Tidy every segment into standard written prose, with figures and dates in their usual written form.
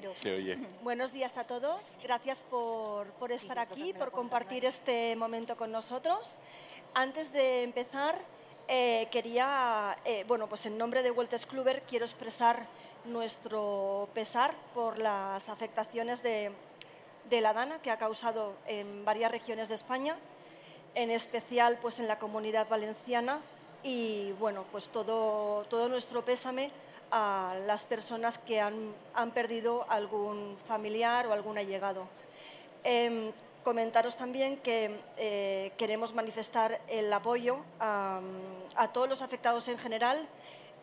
pero... Se oye. Buenos días a todos. Gracias por estar aquí, por compartir este momento con nosotros. Antes de empezar, quería, pues en nombre de Wolters Kluwer quiero expresar nuestro pesar por las afectaciones de la DANA que ha causado en varias regiones de España, en especial pues en la Comunidad Valenciana, y bueno, pues todo nuestro pésame a las personas que han perdido algún familiar o algún allegado. Comentaros también que queremos manifestar el apoyo a todos los afectados en general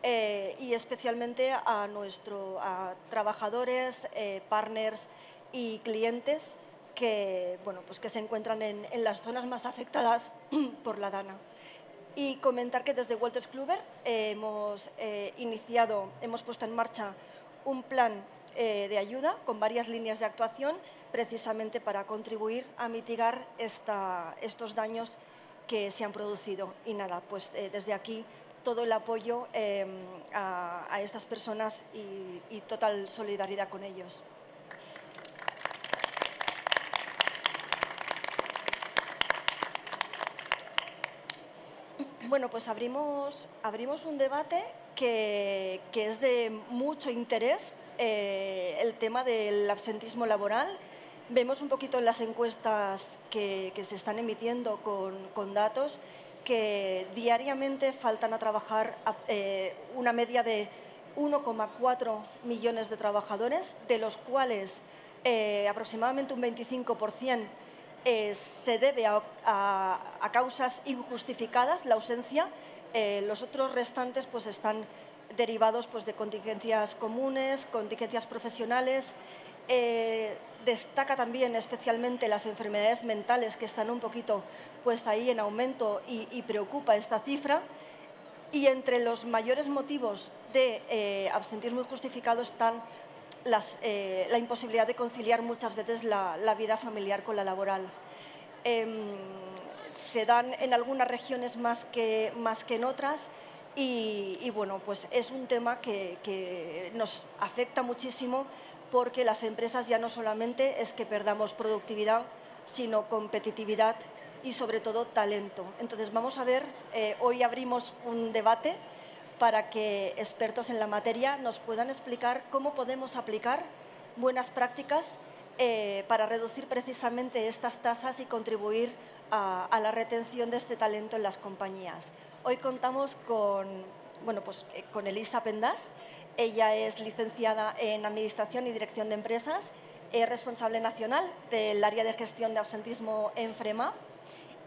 y especialmente a trabajadores, partners y clientes que se encuentran en las zonas más afectadas por la DANA. Y comentar que desde Wolters Kluwer hemos puesto en marcha un plan de ayuda con varias líneas de actuación precisamente para contribuir a mitigar estos daños que se han producido. Y nada, pues desde aquí todo el apoyo a estas personas y total solidaridad con ellos. Bueno, pues abrimos un debate que es de mucho interés, el tema del absentismo laboral. Vemos un poquito en las encuestas que se están emitiendo con datos que diariamente faltan a trabajar una media de 1,4 millones de trabajadores, de los cuales aproximadamente un 25% se debe a causas injustificadas, la ausencia. Los otros restantes pues, están derivados pues, de contingencias comunes, contingencias profesionales. Destaca también especialmente las enfermedades mentales, que están un poquito pues, ahí en aumento y preocupa esta cifra. Y entre los mayores motivos de absentismo injustificado están la imposibilidad de conciliar muchas veces la vida familiar con la laboral. Se dan en algunas regiones más que en otras y bueno, pues es un tema que nos afecta muchísimo porque las empresas ya no solamente es que perdamos productividad, sino competitividad y sobre todo talento. Entonces vamos a ver, hoy abrimos un debate para que expertos en la materia nos puedan explicar cómo podemos aplicar buenas prácticas para reducir precisamente estas tasas y contribuir a la retención de este talento en las compañías. Hoy contamos con Elisa Pendas. Ella es licenciada en Administración y Dirección de Empresas, es responsable nacional del área de gestión de absentismo en FREMA.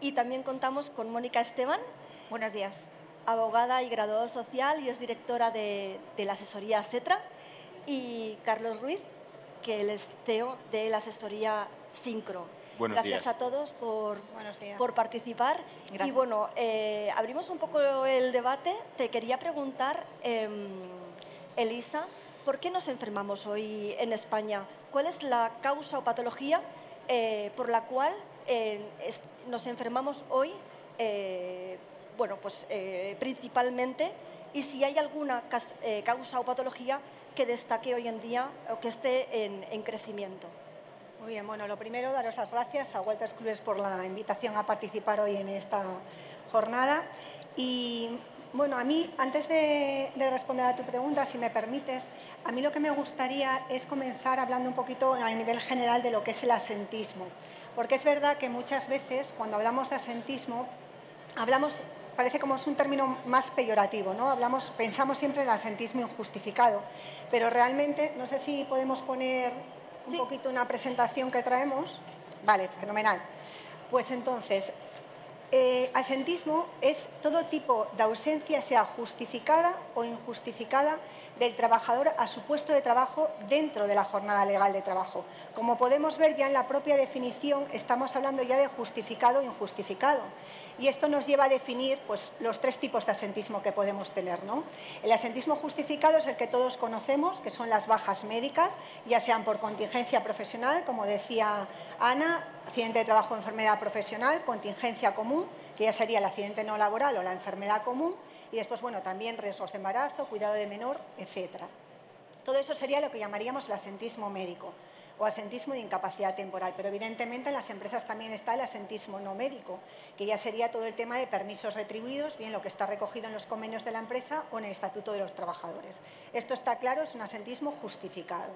Y también contamos con Mónica Esteban. Buenos días. Abogada y graduada social y es directora de la asesoría SETRA, y Carlos Ruiz, que él es CEO de la asesoría Syncro. Buenos Gracias días a todos por participar. Gracias. Y bueno, abrimos un poco el debate. Te quería preguntar, Elisa, ¿por qué nos enfermamos hoy en España? ¿Cuál es la causa o patología por la cual nos enfermamos hoy? Principalmente, y si hay alguna causa o patología que destaque hoy en día o que esté en crecimiento. Muy bien, bueno, lo primero, daros las gracias a Wolters Kluwer por la invitación a participar hoy en esta jornada. Y bueno, a mí, antes de responder a tu pregunta, si me permites, a mí lo que me gustaría es comenzar hablando un poquito a nivel general de lo que es el asentismo. Porque es verdad que muchas veces, cuando hablamos de asentismo, parece como es un término más peyorativo, ¿no? Pensamos siempre en el asentismo injustificado, pero realmente, no sé si podemos poner un poquito una presentación que traemos. Vale, fenomenal. Pues entonces, asentismo es todo tipo de ausencia, sea justificada o injustificada, del trabajador a su puesto de trabajo dentro de la jornada legal de trabajo. Como podemos ver ya en la propia definición, estamos hablando ya de justificado o injustificado. Y esto nos lleva a definir pues, los tres tipos de asentismo que podemos tener, ¿no? El asentismo justificado es el que todos conocemos, que son las bajas médicas, ya sean por contingencia profesional, como decía Ana, accidente de trabajo o enfermedad profesional, contingencia común, que ya sería el accidente no laboral o la enfermedad común, y después, bueno, también riesgos de embarazo, cuidado de menor, etcétera. Todo eso sería lo que llamaríamos el asentismo médico o asentismo de incapacidad temporal, pero evidentemente en las empresas también está el asentismo no médico, que ya sería todo el tema de permisos retribuidos, bien lo que está recogido en los convenios de la empresa o en el Estatuto de los Trabajadores. Esto está claro, es un asentismo justificado.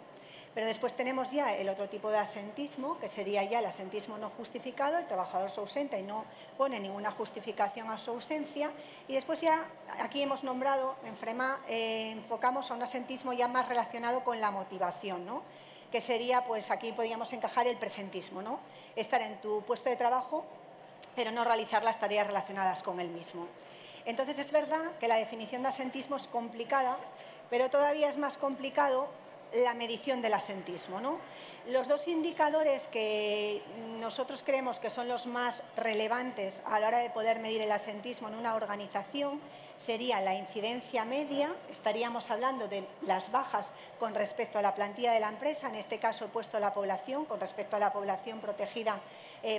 Pero después tenemos ya el otro tipo de asentismo, que sería ya el asentismo no justificado, el trabajador se ausenta y no pone ninguna justificación a su ausencia. Y después ya, aquí hemos nombrado, en FREMA, enfocamos a un asentismo ya más relacionado con la motivación, ¿no? Que sería, pues aquí podríamos encajar el presentismo, ¿no? Estar en tu puesto de trabajo, pero no realizar las tareas relacionadas con el mismo. Entonces es verdad que la definición de asentismo es complicada, pero todavía es más complicado la medición del asentismo, ¿no? Los dos indicadores que nosotros creemos que son los más relevantes a la hora de poder medir el asentismo en una organización sería la incidencia media, estaríamos hablando de las bajas con respecto a la plantilla de la empresa, en este caso he puesto la población, con respecto a la población protegida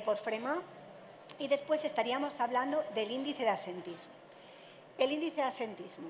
por FREMA, y después estaríamos hablando del índice de asentismo. El índice de asentismo.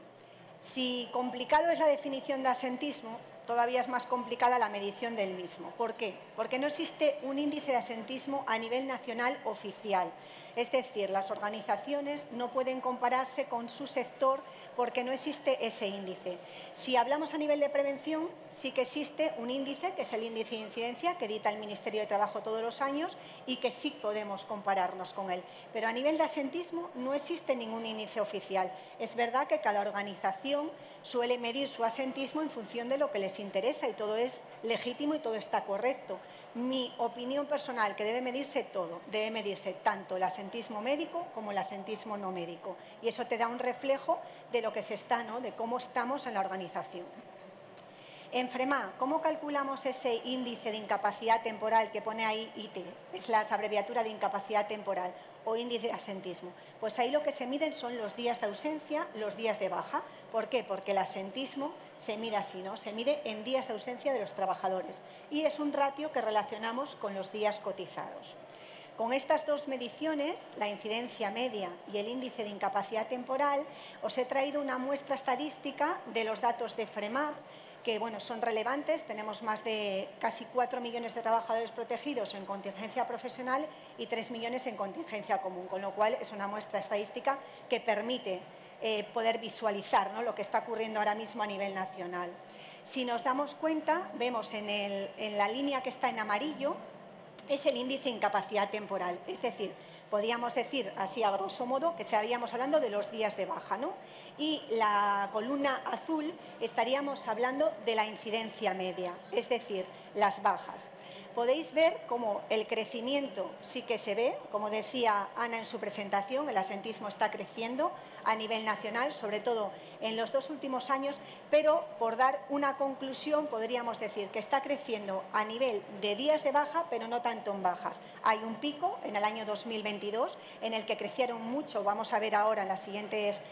Si complicado es la definición de asentismo, todavía es más complicada la medición del mismo. ¿Por qué? Porque no existe un índice de asentismo a nivel nacional oficial. Es decir, las organizaciones no pueden compararse con su sector porque no existe ese índice. Si hablamos a nivel de prevención, sí que existe un índice, que es el índice de incidencia, que edita el Ministerio de Trabajo todos los años y que sí podemos compararnos con él. Pero a nivel de asentismo no existe ningún índice oficial. Es verdad que cada organización suele medir su asentismo en función de lo que les interesa y todo es legítimo y todo está correcto. Mi opinión personal, que debe medirse todo, debe medirse tanto el asentismo médico como el asentismo no médico. Y eso te da un reflejo de lo que se está, ¿no? De cómo estamos en la organización. En FREMA, ¿cómo calculamos ese índice de incapacidad temporal que pone ahí IT? Es la abreviatura de incapacidad temporal o índice de asentismo. Pues ahí lo que se miden son los días de ausencia, los días de baja. ¿Por qué? Porque el asentismo se mide así, ¿no? Se mide en días de ausencia de los trabajadores y es un ratio que relacionamos con los días cotizados. Con estas dos mediciones, la incidencia media y el índice de incapacidad temporal, os he traído una muestra estadística de los datos de FREMA, que bueno, son relevantes. Tenemos más de casi 4 millones de trabajadores protegidos en contingencia profesional y 3 millones en contingencia común, con lo cual es una muestra estadística que permite poder visualizar, ¿no?, lo que está ocurriendo ahora mismo a nivel nacional. Si nos damos cuenta, vemos en la línea que está en amarillo, es el índice de incapacidad temporal, es decir, podríamos decir así a grosso modo que estaríamos hablando de los días de baja, ¿no? Y la columna azul estaríamos hablando de la incidencia media, es decir, las bajas. Podéis ver cómo el crecimiento sí que se ve, como decía Ana en su presentación, el asentismo está creciendo a nivel nacional, sobre todo en los 2 últimos años, pero por dar una conclusión podríamos decir que está creciendo a nivel de días de baja, pero no tanto en bajas. Hay un pico en el año 2022 en el que crecieron mucho, vamos a ver ahora en las siguientes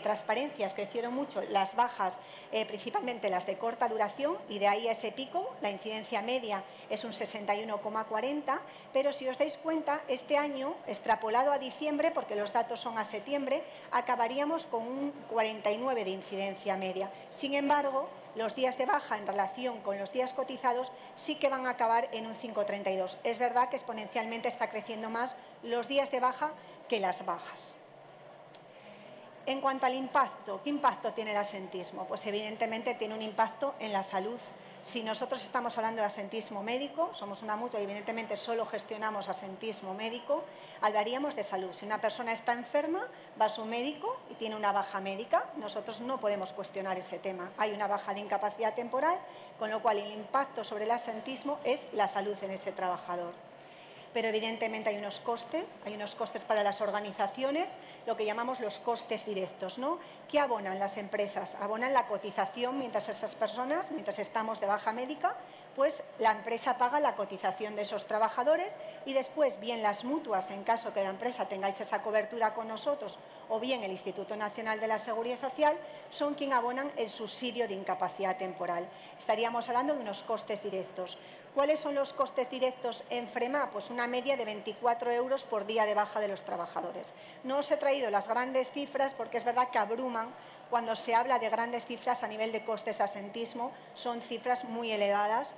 transparencias, crecieron mucho las bajas, principalmente las de corta duración, y de ahí a ese pico la incidencia media es un 61,40, pero si os dais cuenta, este año, extrapolado a diciembre, porque los datos son a septiembre, acabaríamos con un 49 de incidencia media. Sin embargo, los días de baja en relación con los días cotizados sí que van a acabar en un 5,32. Es verdad que exponencialmente está creciendo más los días de baja que las bajas. En cuanto al impacto, ¿qué impacto tiene el asentismo? Pues evidentemente tiene un impacto en la salud. Si nosotros estamos hablando de asentismo médico, somos una mutua y evidentemente solo gestionamos asentismo médico, hablaríamos de salud. Si una persona está enferma, va a su médico y tiene una baja médica, nosotros no podemos cuestionar ese tema. Hay una baja de incapacidad temporal, con lo cual el impacto sobre el asentismo es la salud en ese trabajador. Pero evidentemente hay unos costes para las organizaciones, lo que llamamos los costes directos, ¿no? ¿Qué abonan las empresas? Abonan la cotización mientras esas personas, mientras estamos de baja médica, pues la empresa paga la cotización de esos trabajadores y después bien las mutuas, en caso que la empresa tengáis esa cobertura con nosotros, o bien el Instituto Nacional de la Seguridad Social, son quien abonan el subsidio de incapacidad temporal. Estaríamos hablando de unos costes directos. ¿Cuáles son los costes directos en FREMA? Pues una media de 24 euros por día de baja de los trabajadores. No os he traído las grandes cifras porque es verdad que abruman cuando se habla de grandes cifras a nivel de costes de absentismo, son cifras muy elevadas,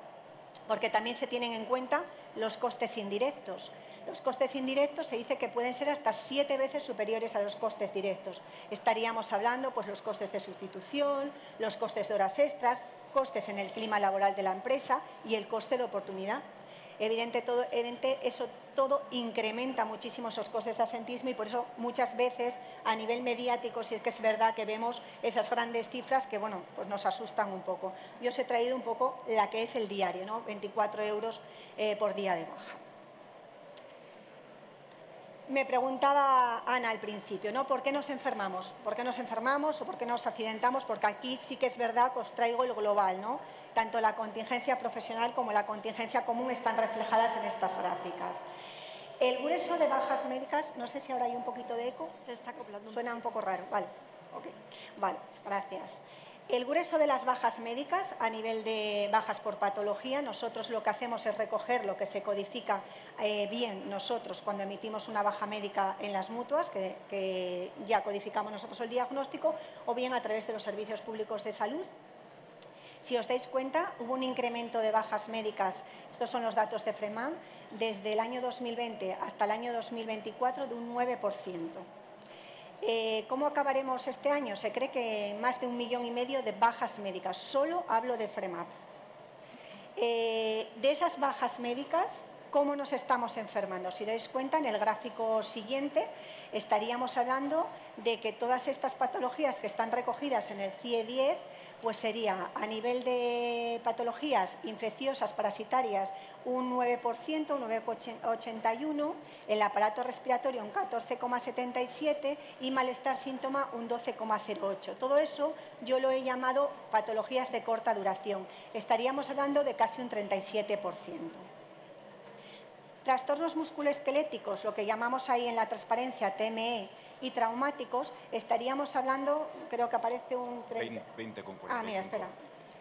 porque también se tienen en cuenta los costes indirectos. Los costes indirectos se dice que pueden ser hasta 7 veces superiores a los costes directos. Estaríamos hablando pues los costes de sustitución, los costes de horas extras, costes en el clima laboral de la empresa y el coste de oportunidad. Evidente, eso todo incrementa muchísimo esos costes de absentismo y por eso muchas veces a nivel mediático, si es que es verdad que vemos esas grandes cifras que bueno, pues nos asustan un poco. Yo os he traído un poco la que es el diario, ¿no? 24 euros por día de baja. Me preguntaba Ana al principio, ¿no? ¿Por qué nos enfermamos? ¿Por qué nos enfermamos o por qué nos accidentamos? Porque aquí sí que es verdad que os traigo el global, ¿no? Tanto la contingencia profesional como la contingencia común están reflejadas en estas gráficas. El grueso de bajas médicas, no sé si ahora hay un poquito de eco. Se está acoplando. Suena un poco raro, vale. Okay. Vale, gracias. El grueso de las bajas médicas, a nivel de bajas por patología, nosotros lo que hacemos es recoger lo que se codifica bien nosotros cuando emitimos una baja médica en las mutuas, que ya codificamos nosotros el diagnóstico, o bien a través de los servicios públicos de salud. Si os dais cuenta, hubo un incremento de bajas médicas, estos son los datos de FREMAM, desde el año 2020 hasta el año 2024 de un 9%. ¿Cómo acabaremos este año? Se cree que más de 1,5 millones de bajas médicas. Solo hablo de FREMAP. De esas bajas médicas, ¿cómo nos estamos enfermando? Si dais cuenta, en el gráfico siguiente estaríamos hablando de que todas estas patologías que están recogidas en el CIE 10, pues sería a nivel de patologías infecciosas parasitarias un 9%, un 9,81%, el aparato respiratorio un 14,77% y malestar síntoma un 12,08%. Todo eso yo lo he llamado patologías de corta duración. Estaríamos hablando de casi un 37%. Trastornos musculoesqueléticos, lo que llamamos ahí en la transparencia TME, y traumáticos, estaríamos hablando, creo que aparece un 30... 20,45. Ah, mira, espera.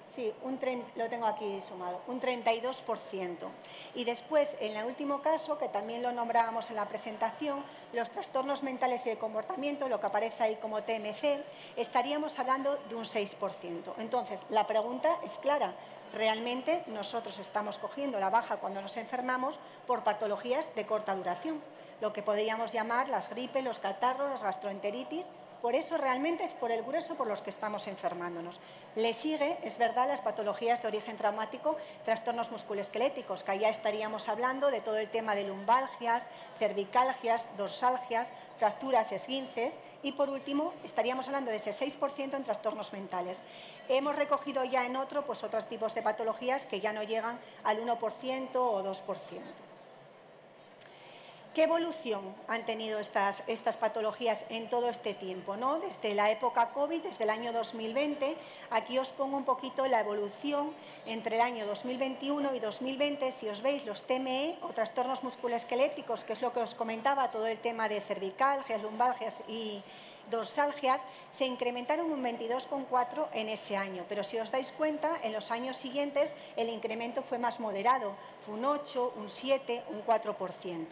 Sí, lo tengo aquí sumado, un 32%. Y después, en el último caso, que también lo nombrábamos en la presentación, los trastornos mentales y de comportamiento, lo que aparece ahí como TMC, estaríamos hablando de un 6%. Entonces, la pregunta es clara. Realmente nosotros estamos cogiendo la baja cuando nos enfermamos por patologías de corta duración, lo que podríamos llamar las gripes, los catarros, las gastroenteritis. Por eso realmente es por el grueso por los que estamos enfermándonos. Le sigue, es verdad, las patologías de origen traumático, trastornos musculoesqueléticos, que allá estaríamos hablando de todo el tema de lumbalgias, cervicalgias, dorsalgias, fracturas, esguinces y por último estaríamos hablando de ese 6% en trastornos mentales. Hemos recogido ya en otro pues otros tipos de patologías que ya no llegan al 1% o 2%. ¿Qué evolución han tenido estas patologías en todo este tiempo, ¿no? Desde la época COVID, desde el año 2020, aquí os pongo un poquito la evolución entre el año 2021 y 2020, si os veis los TME o trastornos musculoesqueléticos, que es lo que os comentaba, todo el tema de cervicalgias, lumbalgias y dorsalgias, se incrementaron un 22,4% en ese año, pero si os dais cuenta, en los años siguientes el incremento fue más moderado, fue un 8%, un 7%, un 4%.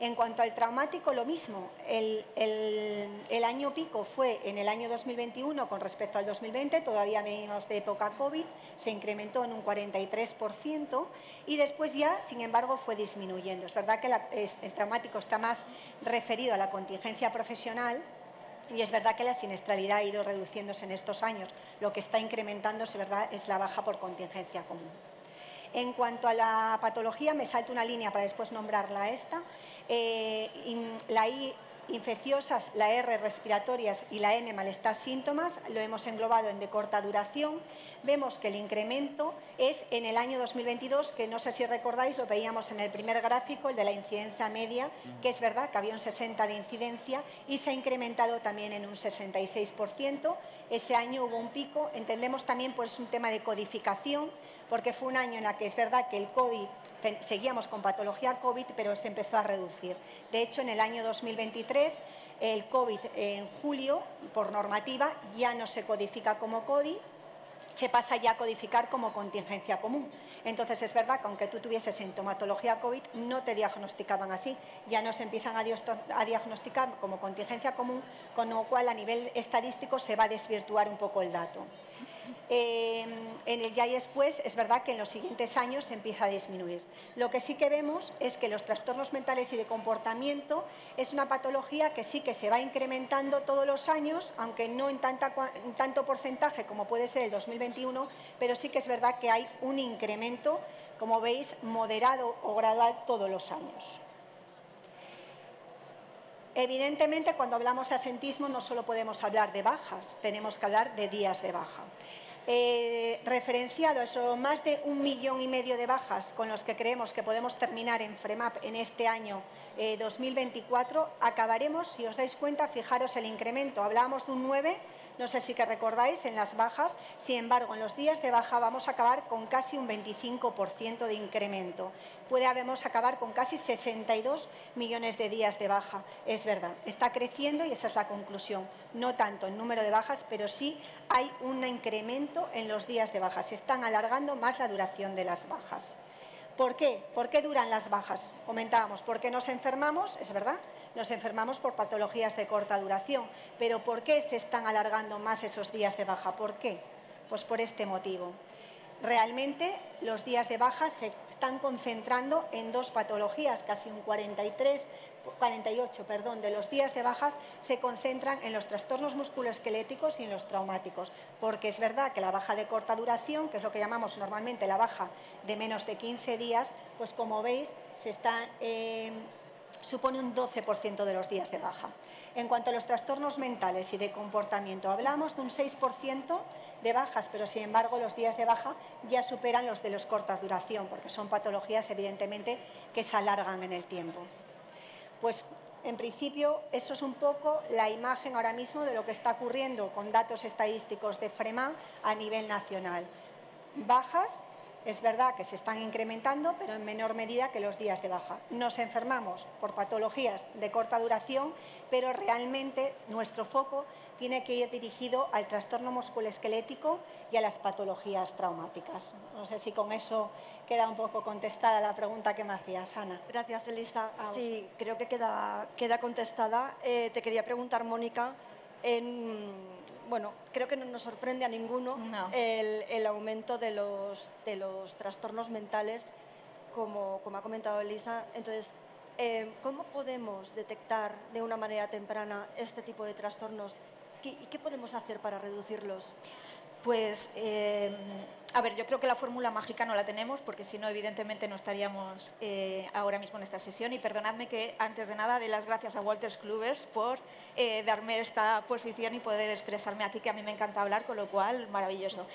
En cuanto al traumático, lo mismo. El año pico fue en el año 2021 con respecto al 2020, todavía venimos de época COVID, se incrementó en un 43% y después ya, sin embargo, fue disminuyendo. Es verdad que el traumático está más referido a la contingencia profesional y es verdad que la siniestralidad ha ido reduciéndose en estos años. Lo que está incrementándose, ¿verdad?, es la baja por contingencia común. En cuanto a la patología, me salto una línea para después nombrarla esta. La I, infecciosas, la R, respiratorias y la N, malestar, síntomas, lo hemos englobado en de corta duración. Vemos que el incremento es en el año 2022, que no sé si recordáis, lo veíamos en el primer gráfico, el de la incidencia media, que es verdad que había un 60% de incidencia y se ha incrementado también en un 66%. Ese año hubo un pico, entendemos también pues un tema de codificación, porque fue un año en el que es verdad que el COVID, seguíamos con patología COVID, pero se empezó a reducir. De hecho, en el año 2023, el COVID en julio, por normativa, ya no se codifica como CODI, se pasa ya a codificar como contingencia común. Entonces, es verdad que aunque tú tuvieses sintomatología COVID, no te diagnosticaban así, ya nos empiezan a diagnosticar como contingencia común, con lo cual a nivel estadístico se va a desvirtuar un poco el dato. En el ya y después es verdad que en los siguientes años se empieza a disminuir. Lo que sí que vemos es que los trastornos mentales y de comportamiento es una patología que sí que se va incrementando todos los años, aunque no en tanto porcentaje como puede ser el 2021, pero sí que es verdad que hay un incremento, como veis, moderado o gradual todos los años. Evidentemente, cuando hablamos de asentismo no solo podemos hablar de bajas, tenemos que hablar de días de baja. Referenciado a eso, más de 1,5 millones de bajas con los que creemos que podemos terminar en FREMAP en este año 2024, acabaremos, si os dais cuenta, fijaros el incremento, hablábamos de un 9, no sé si que recordáis, en las bajas, sin embargo, en los días de baja vamos a acabar con casi un 25% de incremento. Podemos acabar con casi 62 millones de días de baja. Es verdad, está creciendo y esa es la conclusión. No tanto en número de bajas, pero sí hay un incremento en los días de baja. Se están alargando más la duración de las bajas. ¿Por qué? ¿Por qué duran las bajas? Comentábamos, porque nos enfermamos, es verdad, nos enfermamos por patologías de corta duración, pero ¿por qué se están alargando más esos días de baja? ¿Por qué? Pues por este motivo. Realmente los días de baja se están concentrando en dos patologías, casi un 48 de los días de bajas se concentran en los trastornos musculoesqueléticos y en los traumáticos, porque es verdad que la baja de corta duración, que es lo que llamamos normalmente la baja de menos de 15 días, pues como veis supone un 12% de los días de baja. En cuanto a los trastornos mentales y de comportamiento, hablamos de un 6% de bajas, pero sin embargo los días de baja ya superan los de los cortas duración, porque son patologías evidentemente que se alargan en el tiempo. Pues en principio eso es un poco la imagen ahora mismo de lo que está ocurriendo con datos estadísticos de FREMA a nivel nacional. Bajas, es verdad que se están incrementando, pero en menor medida que los días de baja. Nos enfermamos por patologías de corta duración, pero realmente nuestro foco tiene que ir dirigido al trastorno musculoesquelético y a las patologías traumáticas. No sé si con eso queda un poco contestada la pregunta que me hacías, Ana. Gracias, Elisa. Sí, creo que queda contestada. Te quería preguntar, Mónica, bueno, creo que no nos sorprende a ninguno el aumento de los trastornos mentales, como ha comentado Elisa. Entonces, ¿cómo podemos detectar de una manera temprana este tipo de trastornos y qué podemos hacer para reducirlos? Pues, a ver, yo creo que la fórmula mágica no la tenemos, porque si no, evidentemente no estaríamos ahora mismo en esta sesión. Y perdonadme que, antes de nada, dé las gracias a Wolters Kluwer por darme esta posición y poder expresarme aquí, que a mí me encanta hablar, con lo cual, maravilloso.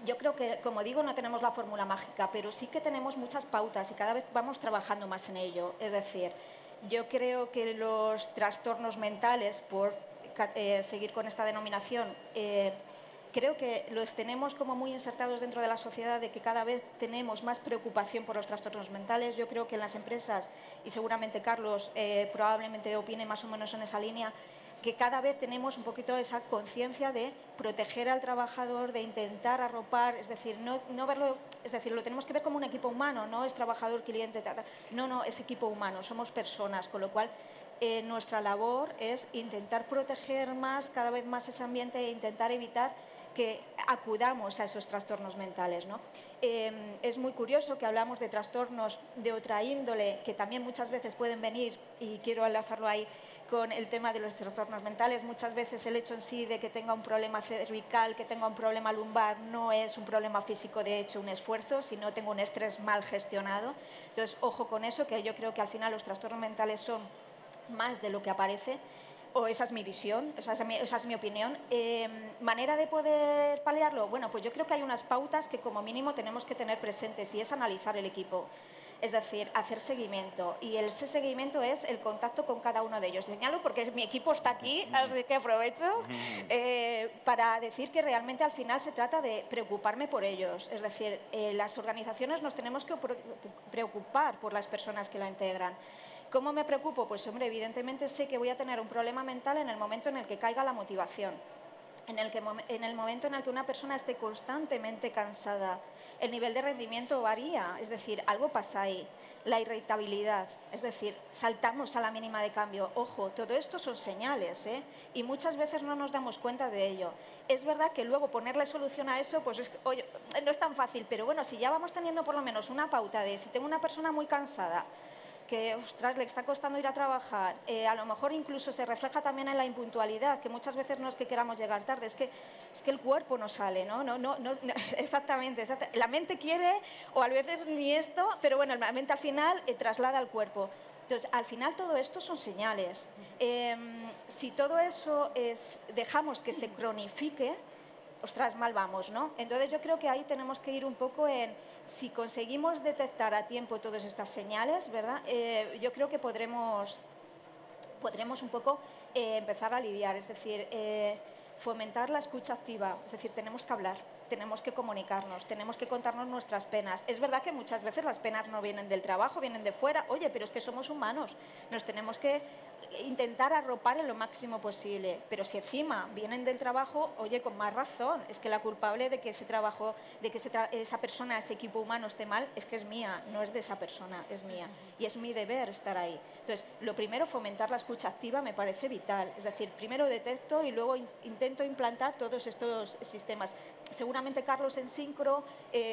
Yo creo que, como digo, no tenemos la fórmula mágica, pero sí que tenemos muchas pautas y cada vez vamos trabajando más en ello. Es decir, yo creo que los trastornos mentales, por seguir con esta denominación, creo que los tenemos como muy insertados dentro de la sociedad, de que cada vez tenemos más preocupación por los trastornos mentales. Yo creo que en las empresas, y seguramente Carlos probablemente opine más o menos en esa línea, que cada vez tenemos un poquito esa conciencia de proteger al trabajador, de intentar arropar, es decir, no verlo, es decir, lo tenemos que ver como un equipo humano, no es trabajador, cliente, no, es equipo humano, somos personas, con lo cual nuestra labor es intentar proteger cada vez más ese ambiente e intentar evitar que acudamos a esos trastornos mentales, ¿no? Es muy curioso que hablamos de trastornos de otra índole, que también muchas veces pueden venir, y quiero enlazarlo ahí con el tema de los trastornos mentales. Muchas veces el hecho en sí de que tenga un problema cervical, que tenga un problema lumbar, no es un problema físico de hecho un esfuerzo, sino tengo un estrés mal gestionado. Entonces, ojo con eso, que yo creo que al final los trastornos mentales son más de lo que aparece. O esa es mi visión, esa es mi opinión. ¿Manera de poder paliarlo? Bueno, pues yo creo que hay unas pautas que como mínimo tenemos que tener presentes, y es analizar el equipo. Es decir, hacer seguimiento. Y ese seguimiento es el contacto con cada uno de ellos. Señalo porque mi equipo está aquí, así que aprovecho para decir que realmente al final se trata de preocuparme por ellos. Es decir, las organizaciones nos tenemos que preocupar por las personas que la integran. ¿Cómo me preocupo? Pues hombre, evidentemente sé que voy a tener un problema mental en el momento en el que caiga la motivación. en el momento en el que una persona esté constantemente cansada, el nivel de rendimiento varía, es decir, algo pasa ahí. La irritabilidad, es decir, saltamos a la mínima de cambio. Ojo, todo esto son señales, ¿eh? Y muchas veces no nos damos cuenta de ello. Es verdad que luego ponerle solución a eso, pues oye, no es tan fácil, pero bueno, si ya vamos teniendo por lo menos una pauta de si tengo una persona muy cansada, que, ostras, le está costando ir a trabajar, a lo mejor incluso se refleja también en la impuntualidad, que muchas veces no es que queramos llegar tarde, es que el cuerpo no sale, ¿no? Exactamente. La mente quiere, o a veces ni esto, pero bueno, la mente al final traslada al cuerpo. Entonces, al final todo esto son señales. Si todo eso dejamos que se cronifique, ostras, mal vamos, ¿no? Entonces yo creo que ahí tenemos que ir un poco en, si conseguimos detectar a tiempo todas estas señales, ¿verdad? Yo creo que podremos un poco empezar a lidiar, es decir, fomentar la escucha activa, es decir, tenemos que hablar, tenemos que comunicarnos, tenemos que contarnos nuestras penas. Es verdad que muchas veces las penas no vienen del trabajo, vienen de fuera. Oye, pero es que somos humanos, nos tenemos que intentar arropar en lo máximo posible. Pero si encima vienen del trabajo, oye, con más razón, es que la culpable de que ese trabajo, de que esa persona, ese equipo humano esté mal, es que es mía, no es de esa persona, es mía. Y es mi deber estar ahí. Entonces, lo primero, fomentar la escucha activa me parece vital. Es decir, primero detecto y luego intento implantar todos estos sistemas. Seguramente Carlos en Syncro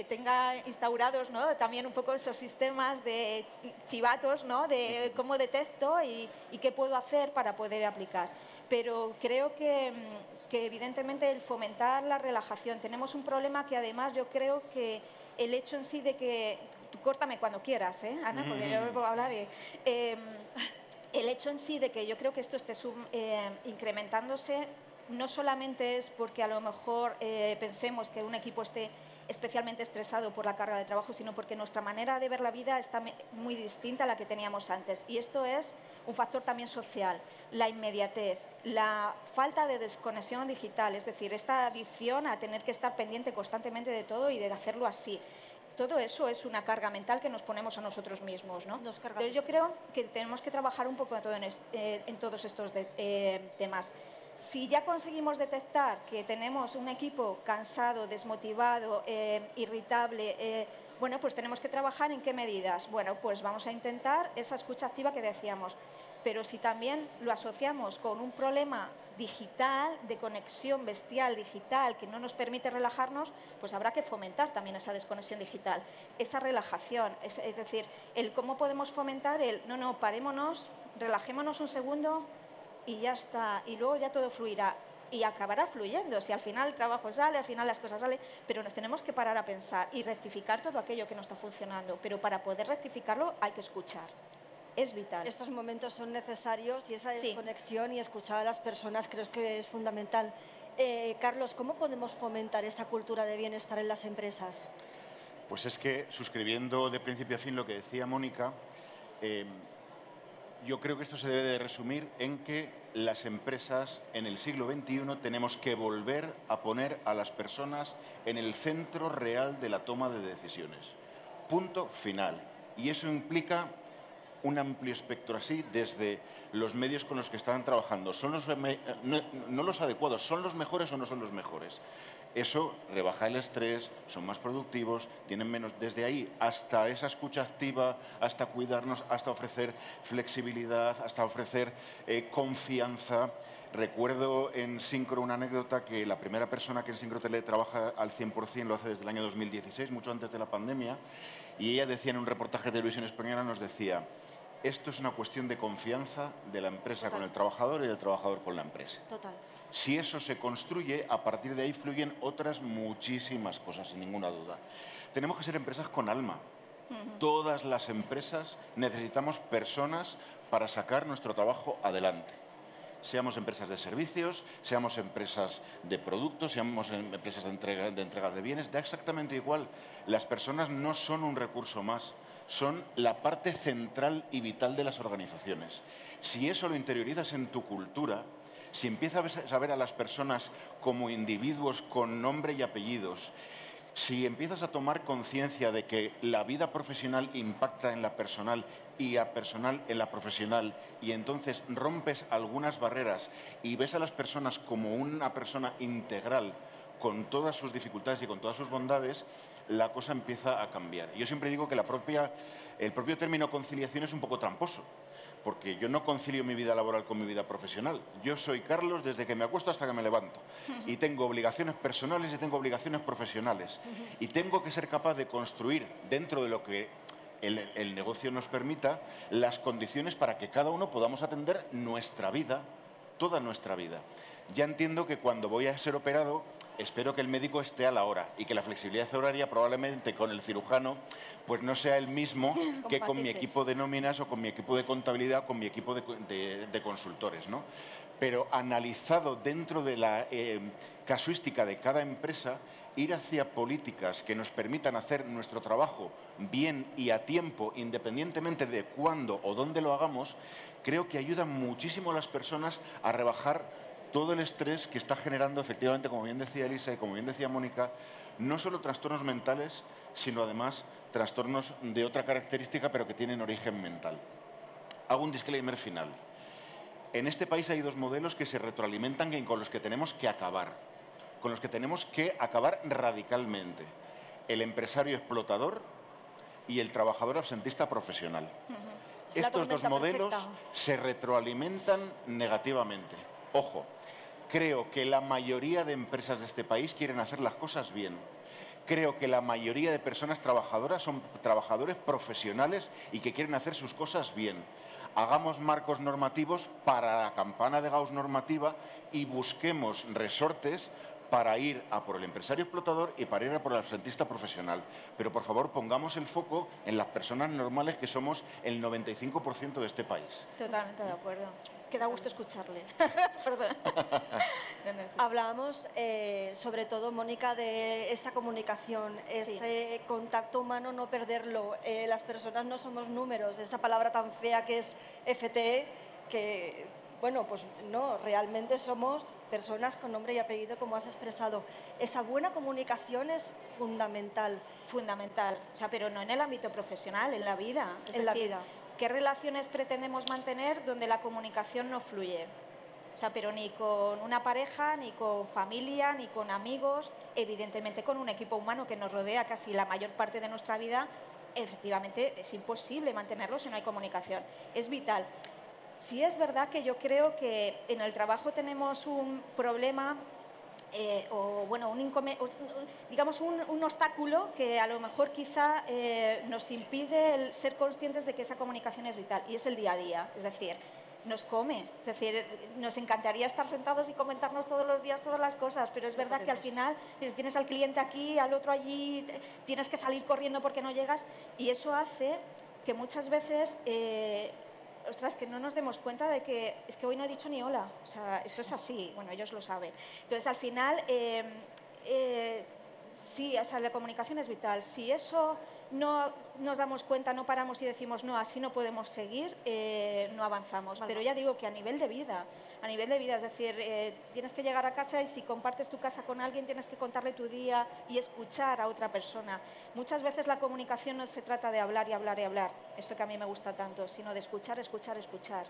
tenga instaurados, ¿no?, también un poco esos sistemas de chivatos, ¿no?, de cómo detecto y qué puedo hacer para poder aplicar. Pero creo que evidentemente el fomentar la relajación. Tenemos un problema que además yo creo que el hecho en sí de que... Tú córtame cuando quieras, Ana, porque yo me puedo hablar. El hecho en sí de que yo creo que esto esté incrementándose no solamente es porque a lo mejor pensemos que un equipo esté especialmente estresado por la carga de trabajo, sino porque nuestra manera de ver la vida está muy distinta a la que teníamos antes. Y esto es un factor también social, la inmediatez, la falta de desconexión digital, es decir, esta adicción a tener que estar pendiente constantemente de todo y de hacerlo así. Todo eso es una carga mental que nos ponemos a nosotros mismos, ¿no? Entonces yo creo que tenemos que trabajar un poco en todos estos temas. Si ya conseguimos detectar que tenemos un equipo cansado, desmotivado, irritable, bueno, pues tenemos que trabajar en qué medidas. Bueno, pues vamos a intentar esa escucha activa que decíamos. Pero si también lo asociamos con un problema digital, de conexión bestial digital, que no nos permite relajarnos, pues habrá que fomentar también esa desconexión digital, esa relajación. Es decir, el cómo podemos fomentar no, parémonos, relajémonos un segundo, y ya está, y luego ya todo fluirá y acabará fluyendo. Si al final el trabajo sale, al final las cosas salen, pero nos tenemos que parar a pensar y rectificar todo aquello que no está funcionando. Pero para poder rectificarlo hay que escuchar. Es vital. Estos momentos son necesarios y esa desconexión y escuchar a las personas creo que es fundamental. Carlos, ¿cómo podemos fomentar esa cultura de bienestar en las empresas? Pues es que, suscribiendo de principio a fin lo que decía Mónica, yo creo que esto se debe de resumir en que las empresas en el siglo XXI tenemos que volver a poner a las personas en el centro real de la toma de decisiones. Punto final. Y eso implica un amplio espectro así, desde los medios con los que están trabajando. ¿Son no los adecuados? ¿Son los mejores o no son los mejores? Eso rebaja el estrés, son más productivos, tienen menos... Desde ahí hasta esa escucha activa, hasta cuidarnos, hasta ofrecer flexibilidad, hasta ofrecer confianza. Recuerdo en Syncro una anécdota que la primera persona que en Syncro teletrabaja al 100% lo hace desde el año 2016, mucho antes de la pandemia, y ella decía en un reportaje de Televisión Española, nos decía: esto es una cuestión de confianza de la empresa con el trabajador y del trabajador con la empresa. Total. Si eso se construye, a partir de ahí fluyen otras muchísimas cosas, sin ninguna duda. Tenemos que ser empresas con alma. Todas las empresas necesitamos personas para sacar nuestro trabajo adelante. Seamos empresas de servicios, seamos empresas de productos, seamos empresas de entrega de bienes, da exactamente igual. Las personas no son un recurso más, son la parte central y vital de las organizaciones. Si eso lo interiorizas en tu cultura, si empiezas a ver a las personas como individuos con nombre y apellidos, Si empiezas a tomar conciencia de que la vida profesional impacta en la personal y a personal en la profesional, y entonces rompes algunas barreras y ves a las personas como una persona integral con todas sus dificultades y con todas sus bondades, la cosa empieza a cambiar. Yo siempre digo que el propio término conciliación es un poco tramposo, porque yo no concilio mi vida laboral con mi vida profesional. Yo soy Carlos desde que me acuesto hasta que me levanto. Y tengo obligaciones personales y tengo obligaciones profesionales. Y tengo que ser capaz de construir, dentro de lo que el negocio nos permita, las condiciones para que cada uno podamos atender nuestra vida, toda nuestra vida. Ya entiendo que cuando voy a ser operado, espero que el médico esté a la hora y que la flexibilidad horaria probablemente con el cirujano pues no sea el mismo que con mi equipo de nóminas o con mi equipo de contabilidad o con mi equipo de consultores, ¿no? Pero analizado dentro de la casuística de cada empresa, ir hacia políticas que nos permitan hacer nuestro trabajo bien y a tiempo, independientemente de cuándo o dónde lo hagamos, creo que ayuda muchísimo a las personas a rebajar todo el estrés que está generando, efectivamente, como bien decía Elisa y como bien decía Mónica, no solo trastornos mentales, sino además trastornos de otra característica, pero que tienen origen mental. Hago un disclaimer final. En este país hay dos modelos que se retroalimentan y con los que tenemos que acabar, radicalmente. El empresario explotador y el trabajador absentista profesional. Estos dos modelos se retroalimentan negativamente. Ojo, creo que la mayoría de empresas de este país quieren hacer las cosas bien. Creo que la mayoría de personas trabajadoras son trabajadores profesionales y que quieren hacer sus cosas bien. Hagamos marcos normativos para la campana de Gauss normativa y busquemos resortes para ir a por el empresario explotador y para ir a por el absentista profesional. Pero, por favor, pongamos el foco en las personas normales que somos el 95% de este país. Totalmente de acuerdo. Que da gusto escucharle. Perdón. Hablábamos, sobre todo, Mónica, de esa comunicación, ese contacto humano, no perderlo. Las personas no somos números, esa palabra tan fea que es FTE, que, bueno, pues no, realmente somos personas con nombre y apellido, como has expresado. Esa buena comunicación es fundamental. Fundamental, o sea, pero no en el ámbito profesional, en la vida. Es en decir, la vida. ¿qué relaciones pretendemos mantener donde la comunicación no fluye? O sea, pero ni con una pareja, ni con familia, ni con amigos, evidentemente con un equipo humano que nos rodea casi la mayor parte de nuestra vida, efectivamente es imposible mantenerlo si no hay comunicación. Es vital. Sí es verdad que yo creo que en el trabajo tenemos un problema digamos un obstáculo que a lo mejor quizá nos impide el ser conscientes de que esa comunicación es vital, y es el día a día, es decir, nos come, es decir, nos encantaría estar sentados y comentarnos todos los días todas las cosas, pero es verdad que al final tienes al cliente aquí, al otro allí, tienes que salir corriendo porque no llegas, y eso hace que muchas veces ostras, que no nos demos cuenta de que es que hoy no he dicho ni hola, o sea, esto es así, bueno, ellos lo saben. Entonces, al final, sí, o sea, la comunicación es vital. Si eso no nos damos cuenta, no paramos y decimos, no, así no podemos seguir, no avanzamos. Pero ya digo que a nivel de vida, es decir, tienes que llegar a casa y si compartes tu casa con alguien, tienes que contarle tu día y escuchar a otra persona. Muchas veces la comunicación no se trata de hablar y hablar y hablar, esto que a mí me gusta tanto, sino de escuchar, escuchar, escuchar.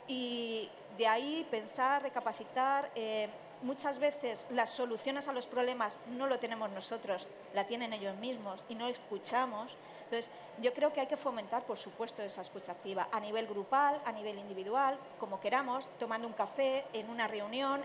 Y de ahí pensar, recapacitar. Muchas veces las soluciones a los problemas no lo tenemos nosotros, la tienen ellos mismos y no escuchamos. Entonces, yo creo que hay que fomentar, por supuesto, esa escucha activa a nivel grupal, a nivel individual, como queramos, tomando un café, en una reunión.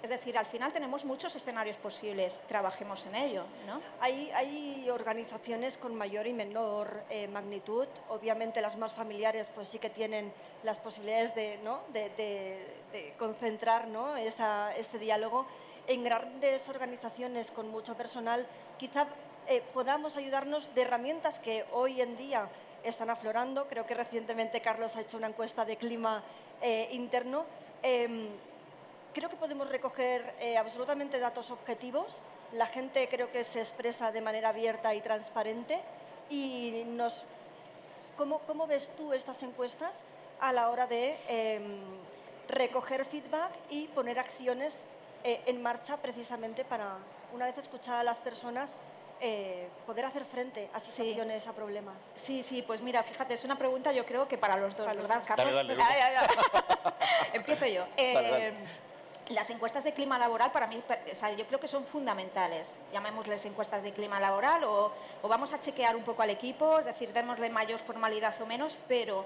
Es decir, al final tenemos muchos escenarios posibles, trabajemos en ello, ¿no? Hay organizaciones con mayor y menor magnitud. Obviamente las más familiares pues sí que tienen las posibilidades de concentrar, ¿no?, ese diálogo. En grandes organizaciones con mucho personal quizá podamos ayudarnos de herramientas que hoy en día están aflorando. Creo que recientemente Carlos ha hecho una encuesta de clima interno. Creo que podemos recoger absolutamente datos objetivos. La gente creo que se expresa de manera abierta y transparente. Y ¿cómo ves tú estas encuestas a la hora de recoger feedback y poner acciones en marcha precisamente para, una vez escuchadas a las personas, poder hacer frente a situaciones, a problemas. Sí, sí, pues mira, fíjate, es una pregunta yo creo que para los dos, ¿verdad, Carlos? Dale, Empiezo yo. Dale. Las encuestas de clima laboral para mí, o sea, yo creo que son fundamentales. Llamémosles encuestas de clima laboral o vamos a chequear un poco al equipo, es decir, démosle mayor formalidad o menos, pero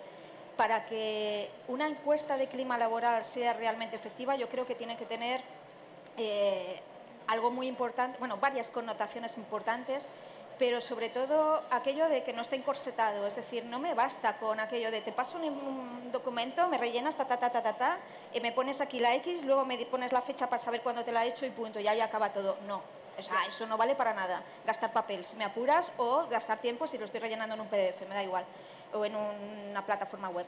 para que una encuesta de clima laboral sea realmente efectiva, yo creo que tiene que tener algo muy importante, bueno, varias connotaciones importantes, pero sobre todo aquello de que no esté encorsetado, es decir, no me basta con aquello de te paso un documento, me rellenas me pones aquí la X, luego me pones la fecha para saber cuándo te la he hecho y punto, ya acaba todo. No, o sea, eso no vale para nada. Gastar papel si me apuras o gastar tiempo si lo estoy rellenando en un PDF, me da igual, o en una plataforma web.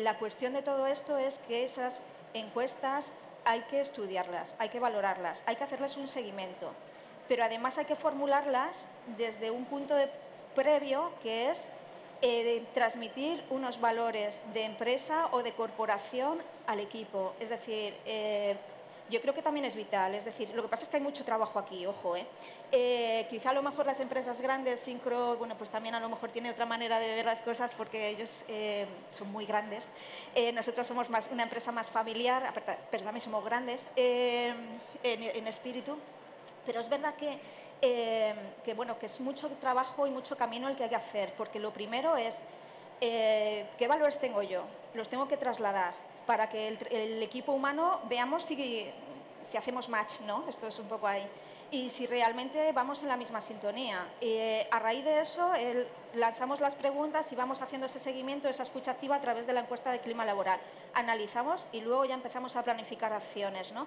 La cuestión de todo esto es que esas encuestas hay que estudiarlas, hay que valorarlas, hay que hacerles un seguimiento. Pero además hay que formularlas desde un punto previo que es de transmitir unos valores de empresa o de corporación al equipo. Es decir, yo creo que también es vital. Es decir, lo que pasa es que hay mucho trabajo aquí, ojo. Quizá a lo mejor las empresas grandes, Syncro, bueno, pues también a lo mejor tiene otra manera de ver las cosas porque ellos son muy grandes. Nosotros somos una empresa más familiar, pero también somos grandes en espíritu. Pero es verdad bueno, que es mucho trabajo y mucho camino el que hay que hacer, porque lo primero es qué valores tengo yo, los tengo que trasladar para que el equipo humano veamos si hacemos match, ¿no? Esto es un poco ahí. Y si realmente vamos en la misma sintonía. A raíz de eso, lanzamos las preguntas y vamos haciendo ese seguimiento, esa escucha activa a través de la encuesta de clima laboral. Analizamos y luego ya empezamos a planificar acciones, ¿no?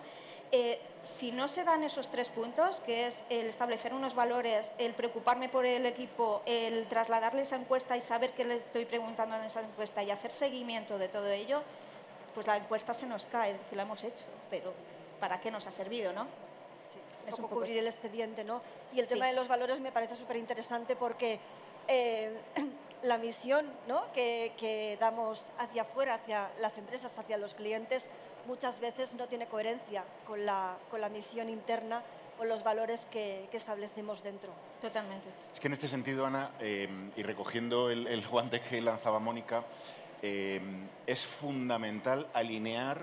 Si no se dan esos 3 puntos, que es el establecer unos valores, el preocuparme por el equipo, el trasladarle esa encuesta y saber qué le estoy preguntando en esa encuesta y hacer seguimiento de todo ello, pues la encuesta se nos cae, es decir, la hemos hecho, pero ¿para qué nos ha servido, no? Sí, Es un poco cubrir el expediente, ¿no? Y el Sí. tema de los valores me parece súper interesante porque la misión, ¿no?, que damos hacia afuera, hacia las empresas, hacia los clientes, muchas veces no tiene coherencia con la misión interna o los valores que establecemos dentro. Totalmente. Es que en este sentido, Ana, y recogiendo el guante que lanzaba Mónica, es fundamental alinear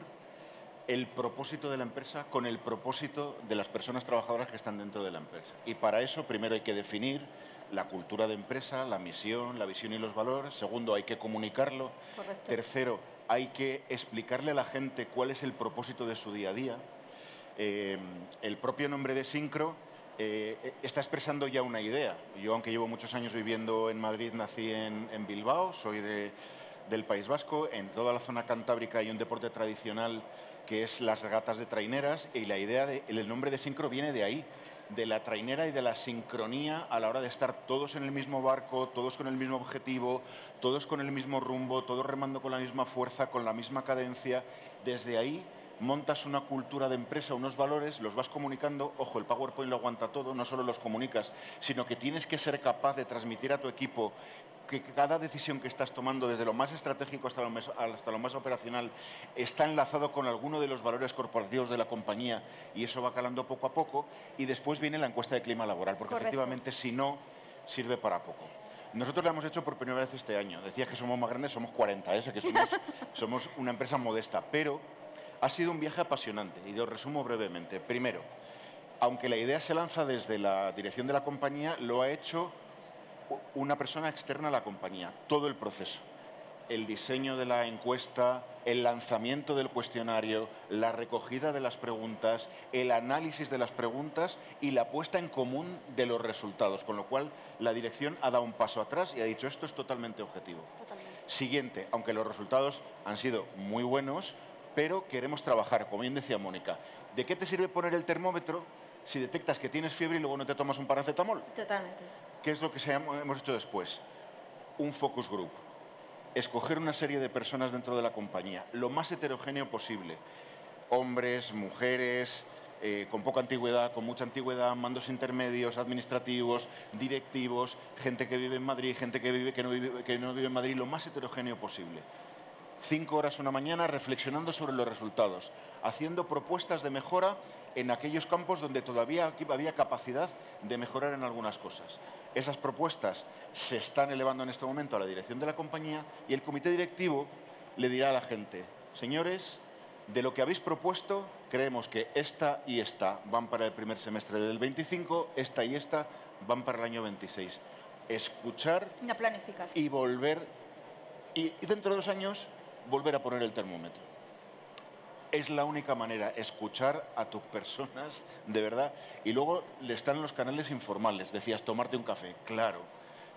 el propósito de la empresa con el propósito de las personas trabajadoras que están dentro de la empresa. Y para eso, primero hay que definir la cultura de empresa, la misión, la visión y los valores. Segundo, hay que comunicarlo. Correcto. Tercero, hay que explicarle a la gente cuál es el propósito de su día a día. El propio nombre de Syncro está expresando ya una idea. Yo, aunque llevo muchos años viviendo en Madrid, nací en Bilbao, soy del País Vasco. En toda la zona cantábrica hay un deporte tradicional que es las regatas de traineras, y la idea el nombre de Syncro viene de ahí, de la trainera y de la sincronía a la hora de estar todos en el mismo barco, todos con el mismo objetivo, todos con el mismo rumbo, todos remando con la misma fuerza, con la misma cadencia. Desde ahí montas una cultura de empresa, unos valores, los vas comunicando. Ojo, el PowerPoint lo aguanta todo, no solo los comunicas, sino que tienes que ser capaz de transmitir a tu equipo que cada decisión que estás tomando, desde lo más estratégico hasta lo más operacional, está enlazado con alguno de los valores corporativos de la compañía, y eso va calando poco a poco. Y después viene la encuesta de clima laboral, porque Correcto. efectivamente, si no, sirve para poco. Nosotros la hemos hecho por primera vez este año. Decías que somos más grandes, somos 40, o sea que somos una empresa modesta, pero ha sido un viaje apasionante y lo resumo brevemente. Primero, aunque la idea se lanza desde la dirección de la compañía, lo ha hecho una persona externa a la compañía, todo el proceso. El diseño de la encuesta, el lanzamiento del cuestionario, la recogida de las preguntas, el análisis de las preguntas y la puesta en común de los resultados, con lo cual la dirección ha dado un paso atrás y ha dicho esto es totalmente objetivo. Totalmente. Siguiente, aunque los resultados han sido muy buenos, pero queremos trabajar, como bien decía Mónica. ¿De qué te sirve poner el termómetro si detectas que tienes fiebre y luego no te tomas un paracetamol? Totalmente. ¿Qué es lo que hemos hecho después? Un focus group. Escoger una serie de personas dentro de la compañía, lo más heterogéneo posible. Hombres, mujeres, con poca antigüedad, con mucha antigüedad, mandos intermedios, administrativos, directivos, gente que vive en Madrid, gente que no vive en Madrid, lo más heterogéneo posible. 5 horas una mañana reflexionando sobre los resultados, haciendo propuestas de mejora en aquellos campos donde todavía había capacidad de mejorar en algunas cosas. Esas propuestas se están elevando en este momento a la dirección de la compañía y el comité directivo le dirá a la gente: señores, de lo que habéis propuesto, creemos que esta y esta van para el primer semestre del 25, esta y esta van para el año 26. Escuchar Una planificación. y volver, y dentro de 2 años, volver a poner el termómetro. Es la única manera, escuchar a tus personas, de verdad. Y luego están los canales informales. Decías, tomarte un café. Claro.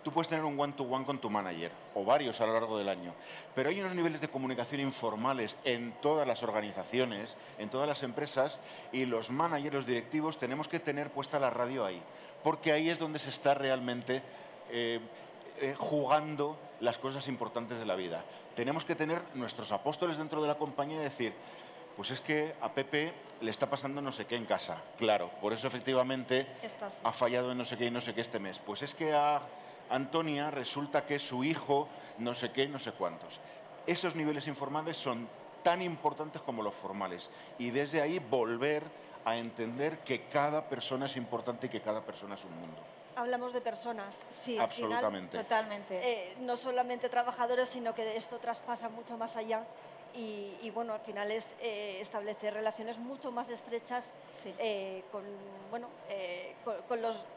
Tú puedes tener un one-to-one con tu manager, o varios a lo largo del año. Pero hay unos niveles de comunicación informales en todas las organizaciones, en todas las empresas, y los managers, los directivos, tenemos que tener puesta la radio ahí. Porque ahí es donde se está realmente jugando las cosas importantes de la vida. Tenemos que tener nuestros apóstoles dentro de la compañía y decir, pues es que a Pepe le está pasando no sé qué en casa. Claro, por eso efectivamente ha fallado en no sé qué y no sé qué este mes. Pues es que a Antonia resulta que su hijo no sé qué, no sé cuántos. Esos niveles informales son tan importantes como los formales. Y desde ahí volver a entender que cada persona es importante y que cada persona es un mundo. Hablamos de personas. Sí, absolutamente. Totalmente. No solamente trabajadores, sino que esto traspasa mucho más allá. Y bueno, al final es establecer relaciones mucho más estrechas Sí.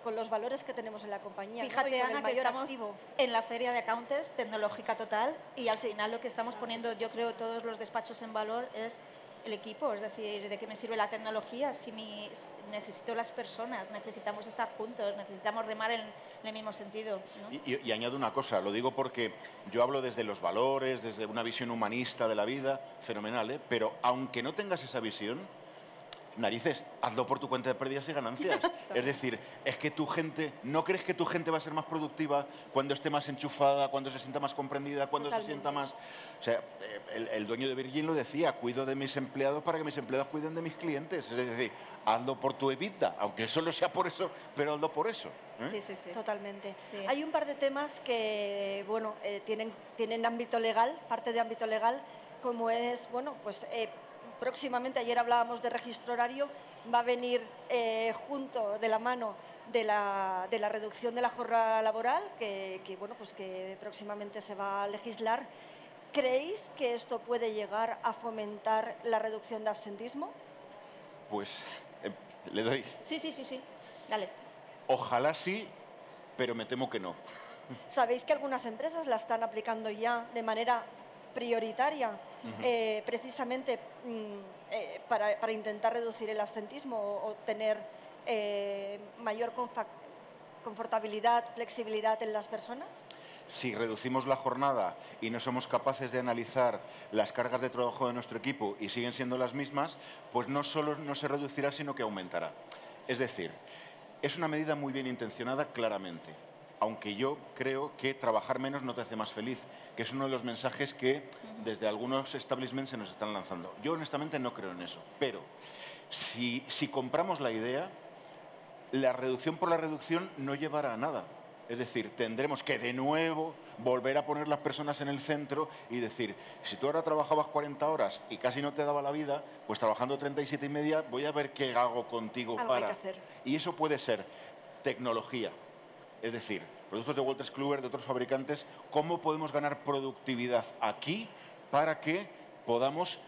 con los valores que tenemos en la compañía. Fíjate, ¿no? Y con Ana, el que mayor estamos activo. en la feria de Accountants, tecnológica total, y al final lo que estamos poniendo, yo creo, todos los despachos en valor es el equipo. Es decir, ¿de qué me sirve la tecnología si necesito las personas? Necesitamos estar juntos, necesitamos remar en el mismo sentido, ¿no? Y añado una cosa, lo digo porque yo hablo desde los valores, desde una visión humanista de la vida, fenomenal, ¿eh? Pero aunque no tengas esa visión, narices, hazlo por tu cuenta de pérdidas y ganancias. Es decir, es que tu gente, ¿no crees que tu gente va a ser más productiva cuando esté más enchufada, cuando se sienta más comprendida, cuando Totalmente. se sienta más... O sea, el dueño de Virgin lo decía, cuido de mis empleados para que mis empleados cuiden de mis clientes. Es decir, hazlo por tu EBITDA, aunque solo sea por eso, pero hazlo por eso. ¿eh? Sí, sí, sí. Totalmente. Sí. Hay un par de temas que, bueno, tienen ámbito legal, parte de ámbito legal, como es, bueno, pues próximamente, ayer hablábamos de registro horario, va a venir junto de la mano de la reducción de la jornada laboral, que bueno, pues que próximamente se va a legislar. ¿Creéis que esto puede llegar a fomentar la reducción de absentismo? Pues le doy. Sí, sí, sí, sí. Dale. Ojalá sí, pero me temo que no. ¿Sabéis que algunas empresas la están aplicando ya de manera prioritaria, precisamente para intentar reducir el absentismo o tener mayor confortabilidad, flexibilidad en las personas? Si reducimos la jornada y no somos capaces de analizar las cargas de trabajo de nuestro equipo y siguen siendo las mismas, pues no solo no se reducirá, sino que aumentará. Es decir, es una medida muy bien intencionada, claramente. Aunque yo creo que trabajar menos no te hace más feliz, que es uno de los mensajes que desde algunos establishments se nos están lanzando. Yo honestamente no creo en eso, pero si compramos la idea, la reducción por la reducción no llevará a nada. Es decir, tendremos que de nuevo volver a poner las personas en el centro y decir, si tú ahora trabajabas 40 horas y casi no te daba la vida, pues trabajando 37 y media voy a ver qué hago contigo Algo para... hay que hacer. Y eso puede ser tecnología, es decir, productos de Wolters Kluwer, de otros fabricantes, cómo podemos ganar productividad aquí para que podamos,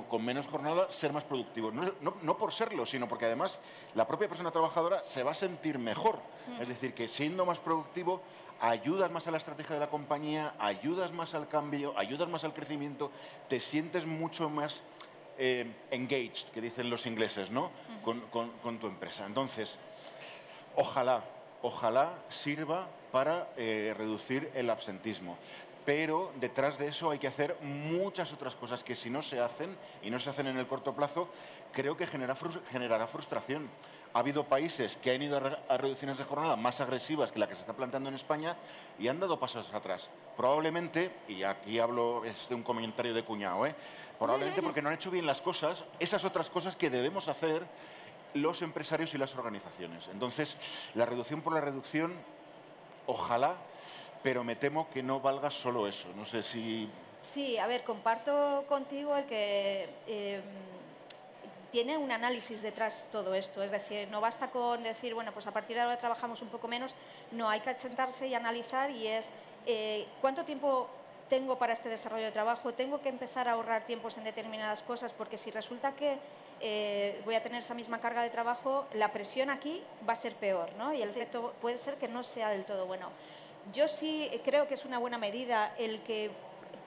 con menos jornada, ser más productivos. No por serlo, sino porque además la propia persona trabajadora se va a sentir mejor. Es decir, que siendo más productivo, ayudas más a la estrategia de la compañía, ayudas más al cambio, ayudas más al crecimiento, te sientes mucho más engaged, que dicen los ingleses, ¿no? Con tu empresa. Entonces, ojalá sirva para reducir el absentismo. Pero detrás de eso hay que hacer muchas otras cosas que si no se hacen, y no se hacen en el corto plazo, creo que generará frustración. Ha habido países que han ido a reducciones de jornada más agresivas que la que se está planteando en España y han dado pasos atrás. Probablemente, y aquí hablo, es de un comentario de cuñado, probablemente porque no han hecho bien las cosas, esas otras cosas que debemos hacer los empresarios y las organizaciones. Entonces, la reducción por la reducción, ojalá, pero me temo que no valga solo eso. No sé si... Sí, a ver, comparto contigo el que tiene un análisis detrás todo esto. Es decir, no basta con decir, bueno, pues a partir de ahora trabajamos un poco menos. No, hay que sentarse y analizar y es cuánto tiempo tengo para este desarrollo de trabajo, tengo que empezar a ahorrar tiempos en determinadas cosas, porque si resulta que voy a tener esa misma carga de trabajo, la presión aquí va a ser peor, ¿no? Y el efecto puede ser que no sea del todo bueno. Yo sí creo que es una buena medida el que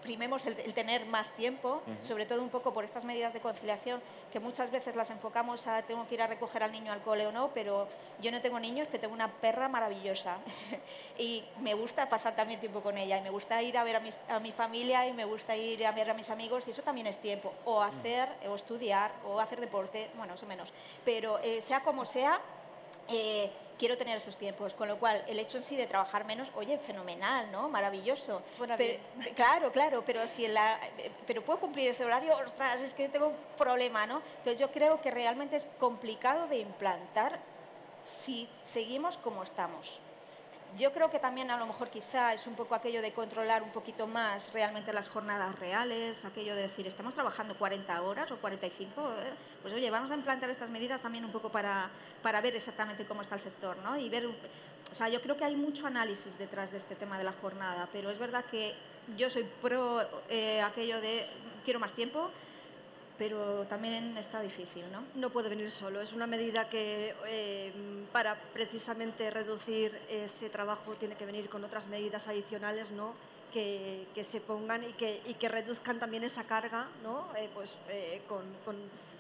primemos el tener más tiempo, sobre todo un poco por estas medidas de conciliación, que muchas veces las enfocamos a tengo que ir a recoger al niño al cole o no, pero yo no tengo niños, pero tengo una perra maravillosa y me gusta pasar también tiempo con ella y me gusta ir a ver a mi familia y me gusta ir a ver a mis amigos y eso también es tiempo, o hacer, o estudiar, o hacer deporte, bueno, más o menos, pero sea como sea, quiero tener esos tiempos, con lo cual el hecho en sí de trabajar menos, oye, fenomenal, ¿no? Maravilloso. Claro, pero si pero puedo cumplir ese horario, ostras, es que tengo un problema, ¿no? Entonces yo creo que realmente es complicado de implantar si seguimos como estamos. Yo creo que también a lo mejor quizá es un poco aquello de controlar un poquito más realmente las jornadas reales, aquello de decir, estamos trabajando 40 horas o 45, pues oye, vamos a implantar estas medidas también un poco para ver exactamente cómo está el sector, ¿no? Y ver, o sea, yo creo que hay mucho análisis detrás de este tema de la jornada, pero es verdad que yo soy pro aquello de quiero más tiempo, pero también está difícil, ¿no? No puede venir solo. Es una medida que para precisamente reducir ese trabajo tiene que venir con otras medidas adicionales, ¿no? Que se pongan y que reduzcan también esa carga, ¿no?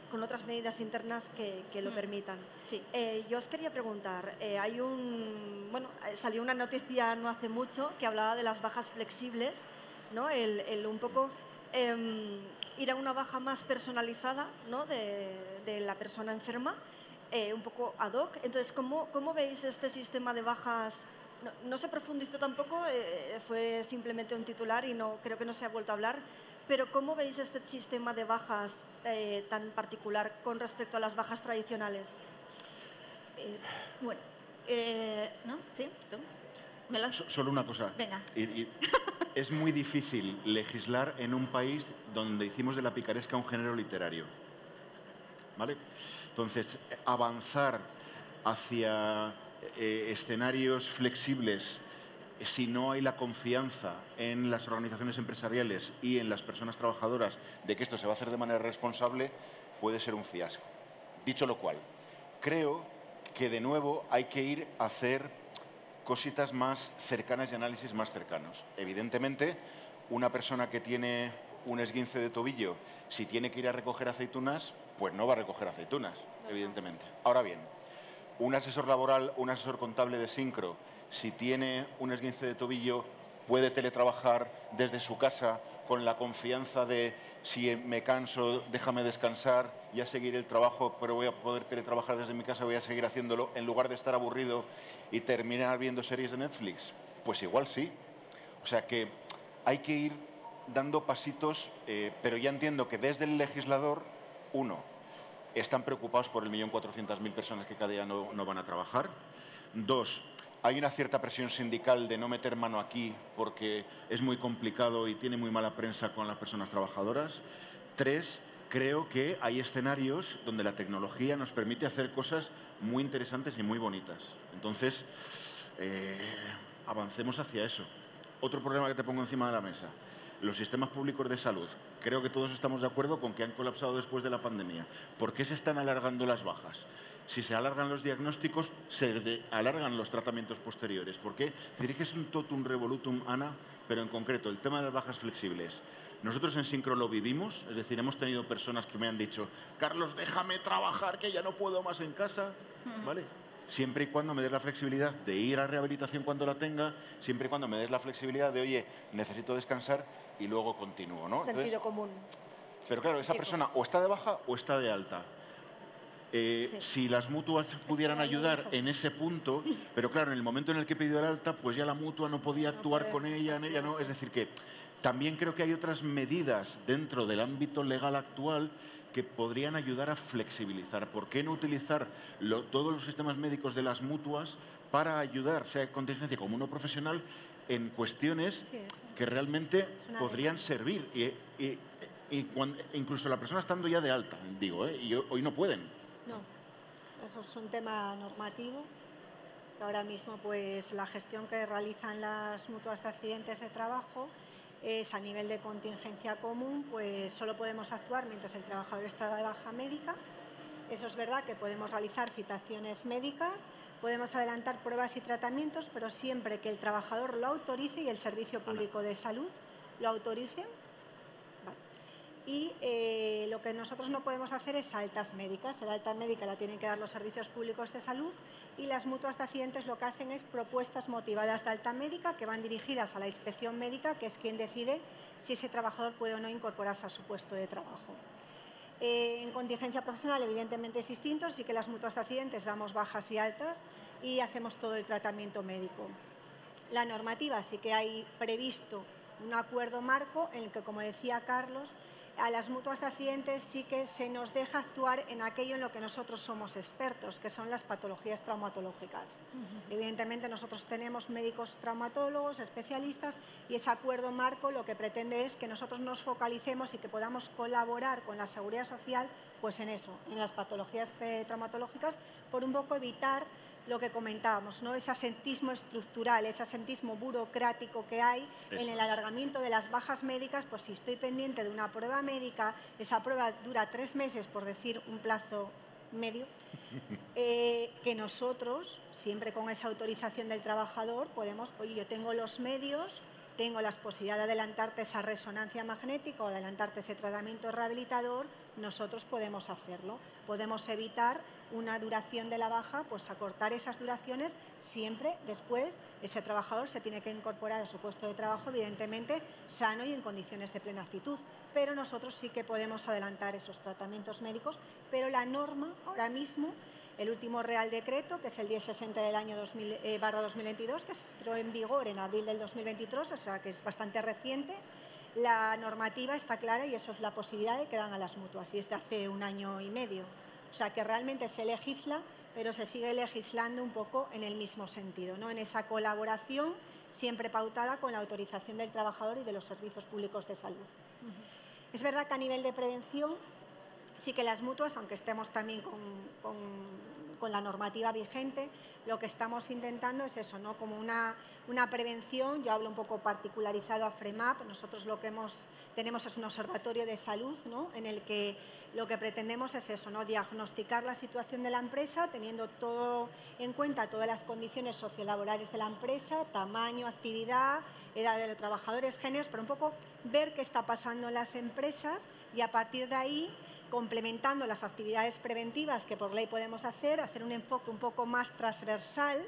Con otras medidas internas que lo permitan. Sí. Yo os quería preguntar, salió una noticia no hace mucho que hablaba de las bajas flexibles, ¿no? El un poco ir a una baja más personalizada, ¿no? de la persona enferma, un poco ad hoc. Entonces, ¿cómo veis este sistema de bajas? No se profundizó tampoco, fue simplemente un titular y creo que no se ha vuelto a hablar, pero ¿cómo veis este sistema de bajas tan particular con respecto a las bajas tradicionales? ¿No? ¿Sí? ¿Tú? Solo una cosa. Venga. Es muy difícil legislar en un país donde hicimos de la picaresca un género literario, ¿vale? Entonces, avanzar hacia escenarios flexibles si no hay la confianza en las organizaciones empresariales y en las personas trabajadoras de que esto se va a hacer de manera responsable, puede ser un fiasco. Dicho lo cual, creo que de nuevo hay que ir a hacer cositas más cercanas y análisis más cercanos. Evidentemente, una persona que tiene un esguince de tobillo, si tiene que ir a recoger aceitunas, pues no va a recoger aceitunas, evidentemente. Ahora bien, un asesor laboral, un asesor contable de Syncro, si tiene un esguince de tobillo, puede teletrabajar desde su casa con la confianza de si me canso, déjame descansar, ya seguiré el trabajo, pero voy a poder teletrabajar desde mi casa, voy a seguir haciéndolo, en lugar de estar aburrido y terminar viendo series de Netflix. Pues igual sí. O sea que hay que ir dando pasitos, pero ya entiendo que desde el legislador, están preocupados por el 1.400.000 personas que cada día no van a trabajar. 2, hay una cierta presión sindical de no meter mano aquí porque es muy complicado y tiene muy mala prensa con las personas trabajadoras. 3, creo que hay escenarios donde la tecnología nos permite hacer cosas muy interesantes y muy bonitas. Entonces, avancemos hacia eso. Otro problema que te pongo encima de la mesa. Los sistemas públicos de salud. Creo que todos estamos de acuerdo con que han colapsado después de la pandemia. ¿Por qué se están alargando las bajas? Si se alargan los diagnósticos, se alargan los tratamientos posteriores. ¿Por qué? Es decir, que es un totum revolutum, Ana, pero en concreto, el tema de las bajas flexibles. Nosotros en Syncro lo vivimos, es decir, hemos tenido personas que me han dicho, Carlos, déjame trabajar, que ya no puedo más en casa, ¿vale? Siempre y cuando me des la flexibilidad de ir a rehabilitación cuando la tenga, siempre y cuando me des la flexibilidad de, oye, necesito descansar y luego continúo, ¿no? Sentido común. Pero claro, esa persona o está de baja o está de alta. Si las mutuas pudieran ayudar en ese punto, pero claro, en el momento en el que pidió el alta, pues ya la mutua no podía actuar con ella, no. Es decir, que también creo que hay otras medidas dentro del ámbito legal actual que podrían ayudar a flexibilizar. ¿Por qué no utilizar todos los sistemas médicos de las mutuas para ayudar, sea contingencia como uno profesional, en cuestiones que realmente podrían servir. Incluso la persona estando ya de alta, digo, y hoy no pueden. No, eso es un tema normativo. Ahora mismo, pues, la gestión que realizan las mutuas de accidentes de trabajo es a nivel de contingencia común, pues solo podemos actuar mientras el trabajador está de baja médica. Eso es verdad que podemos realizar citaciones médicas, podemos adelantar pruebas y tratamientos, pero siempre que el trabajador lo autorice y el Servicio Público de Salud lo autorice. Y lo que nosotros no podemos hacer es altas médicas. La alta médica la tienen que dar los servicios públicos de salud y las mutuas de accidentes lo que hacen es propuestas motivadas de alta médica que van dirigidas a la inspección médica, que es quien decide si ese trabajador puede o no incorporarse a su puesto de trabajo. En contingencia profesional, evidentemente es distinto, sí que las mutuas de accidentes damos bajas y altas y hacemos todo el tratamiento médico. La normativa sí que hay previsto un acuerdo marco en el que, como decía Carlos, a las mutuas de accidentes sí que se nos deja actuar en aquello en lo que nosotros somos expertos, que son las patologías traumatológicas. Evidentemente nosotros tenemos médicos traumatólogos, especialistas, y ese acuerdo marco lo que pretende es que nosotros nos focalicemos y que podamos colaborar con la Seguridad Social pues en eso, en las patologías traumatológicas, por un poco evitar lo que comentábamos, ¿no? Ese asentismo estructural, ese asentismo burocrático que hay en el alargamiento de las bajas médicas. Pues si estoy pendiente de una prueba médica, esa prueba dura 3 meses, por decir un plazo medio, que nosotros, siempre con esa autorización del trabajador, podemos, oye, yo tengo los medios, tengo la posibilidad de adelantarte esa resonancia magnética o adelantarte ese tratamiento rehabilitador, nosotros podemos hacerlo. Podemos evitar una duración de la baja, pues acortar esas duraciones. Siempre después ese trabajador se tiene que incorporar a su puesto de trabajo, evidentemente sano y en condiciones de plena actitud. Pero nosotros sí que podemos adelantar esos tratamientos médicos, pero la norma ahora mismo, el último Real Decreto, que es el 1060 del año 2022, que entró en vigor en abril del 2023, o sea que es bastante reciente, la normativa está clara y eso es la posibilidad de que dan a las mutuas, y es de hace 1 año y medio. O sea que realmente se legisla, pero se sigue legislando un poco en el mismo sentido, ¿no? En esa colaboración siempre pautada con la autorización del trabajador y de los servicios públicos de salud. Es verdad que a nivel de prevención, sí que las mutuas, aunque estemos también con la normativa vigente, lo que estamos intentando es eso, ¿no? Como una prevención. Yo hablo un poco particularizado a FREMAP. Nosotros lo que tenemos es un observatorio de salud, ¿no? En el que lo que pretendemos es eso, ¿no? Diagnosticar la situación de la empresa, teniendo todo en cuenta, todas las condiciones sociolaborales de la empresa, tamaño, actividad, edad de los trabajadores, géneros, pero un poco ver qué está pasando en las empresas y a partir de ahí, complementando las actividades preventivas que por ley podemos hacer un enfoque un poco más transversal